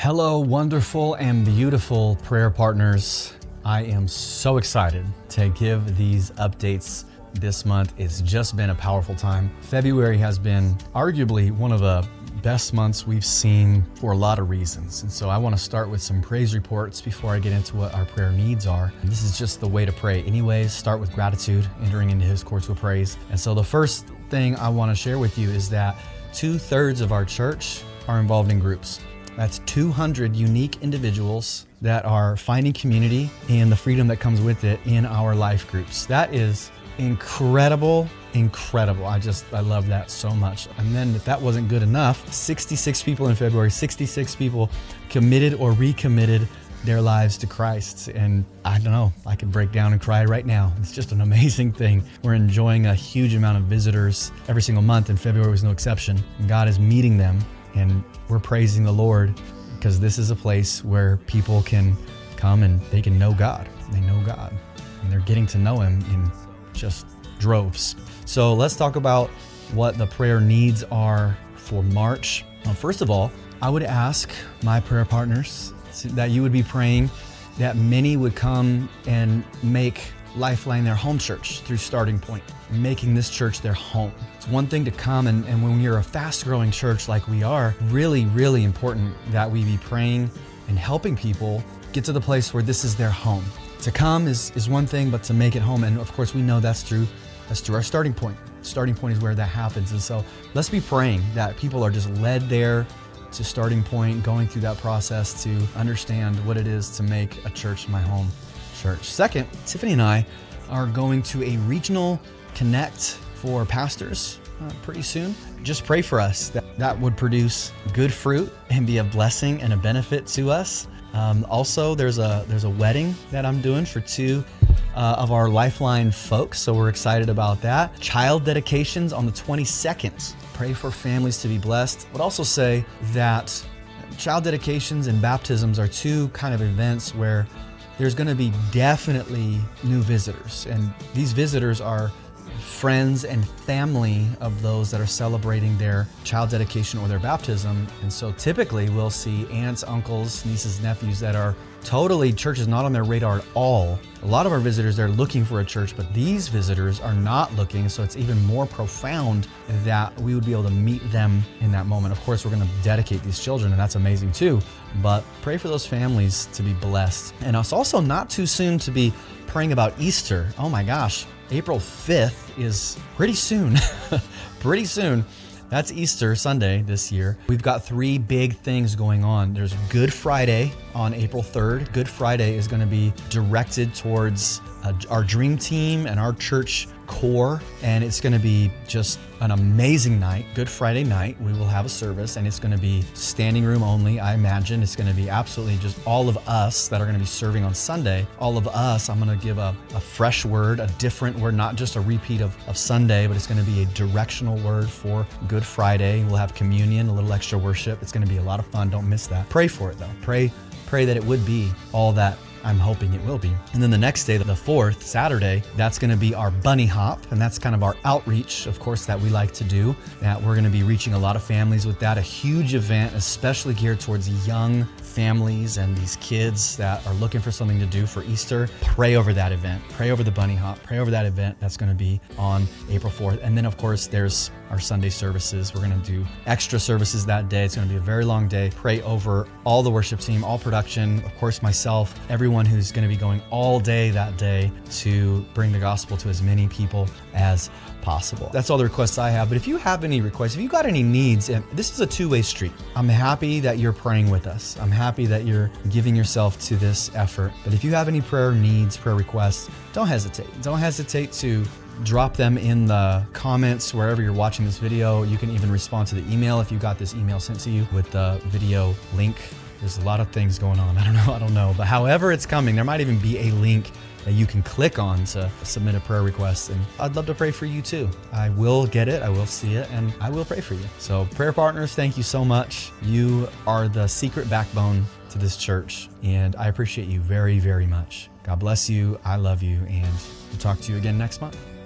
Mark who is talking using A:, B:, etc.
A: Hello, wonderful and beautiful prayer partners. I am so excited to give these updates this month. It's just been a powerful time. February has been arguably one of the best months we've seen for a lot of reasons. And so I want to start with some praise reports before I get into what our prayer needs are. And this is just the way to pray. Anyways, start with gratitude, entering into His courts with praise. And so the first thing I want to share with you is that 2/3 of our church are involved in groups. That's 200 unique individuals that are finding community and the freedom that comes with it in our life groups. That is incredible. I love that so much. And then if that wasn't good enough, 66 people in February, 66 people committed or recommitted their lives to Christ. And I don't know, I could break down and cry right now. It's just an amazing thing. We're enjoying a huge amount of visitors every single month, and February was no exception. And God is meeting them, and we're praising the Lord because this is a place where people can come and they can know God. They know God, and they're getting to know Him in just droves. So let's talk about what the prayer needs are for March. First of all, I would ask my prayer partners that you would be praying that many would come and make Lifeline their home church through Starting Point, making this church their home. It's one thing to come and when you're a fast growing church like we are, really, really important that we be praying and helping people get to the place where this is their home. To come is one thing, but to make it home, and of course we know that's through our Starting Point. Starting Point is where that happens. And so let's be praying that people are just led there to Starting Point, going through that process to understand what it is to make a church my home church. Second, Tiffany and I are going to a regional connect for pastors pretty soon. Just pray for us that would produce good fruit and be a blessing and a benefit to us. Also, there's a wedding that I'm doing for two of our Lifeline folks, so we're excited about that. Child dedications on the 22nd. Pray for families to be blessed. I would also say that child dedications and baptisms are two kind of events where there's going to be definitely new visitors, and these visitors are friends and family of those that are celebrating their child dedication or their baptism. And so typically we'll see aunts, uncles, nieces, nephews that are totally, church is not on their radar at all. A lot of our visitors, they're looking for a church, but these visitors are not looking, so it's even more profound that we would be able to meet them in that moment. Of course, we're going to dedicate these children, and that's amazing too, but pray for those families to be blessed. And it's also not too soon to be praying about Easter. Oh my gosh, April 5th is pretty soon. Pretty soon. That's Easter Sunday this year. We've got 3 big things going on. There's Good Friday on April 3rd. Good Friday is going to be directed towards our dream team and our church core, and it's going to be just an amazing night. Good Friday night, we will have a service, and it's going to be standing room only. I imagine it's going to be absolutely just all of us that are going to be serving on Sunday. All of us, I'm going to give a fresh word, a different word, not just a repeat of Sunday, but it's going to be a directional word for Good Friday. We'll have communion, a little extra worship. It's going to be a lot of fun. Don't miss that. Pray for it though. Pray that it would be all that I'm hoping it will be. And then the next day, the 4th, Saturday, that's going to be our bunny hop. And that's kind of our outreach, of course, that we like to do. That we're going to be reaching a lot of families with that. A huge event, especially geared towards young families and these kids that are looking for something to do for Easter. Pray over that event. Pray over the bunny hop. Pray over that event. That's going to be on April 4th. And then, of course, there's our Sunday services. We're going to do extra services that day. It's going to be a very long day. Pray over all the worship team, all production, of course, myself, everyone who's going to be going all day that day to bring the gospel to as many people as possible. That's all the requests I have. But if you have any requests, if you got any needs, and this is a two-way street. I'm happy that you're praying with us. I'm happy that you're giving yourself to this effort. But if you have any prayer needs, prayer requests, don't hesitate. Don't hesitate to drop them in the comments wherever you're watching this video. You can even respond to the email if you got this email sent to you with the video link. There's a lot of things going on. I don't know. But however it's coming, there might even be a link that you can click on to submit a prayer request. And I'd love to pray for you too. I will get it, I will see it, and I will pray for you. So prayer partners, thank you so much. You are the secret backbone to this church, and I appreciate you very, very much. God bless you. I love you, and we'll talk to you again next month.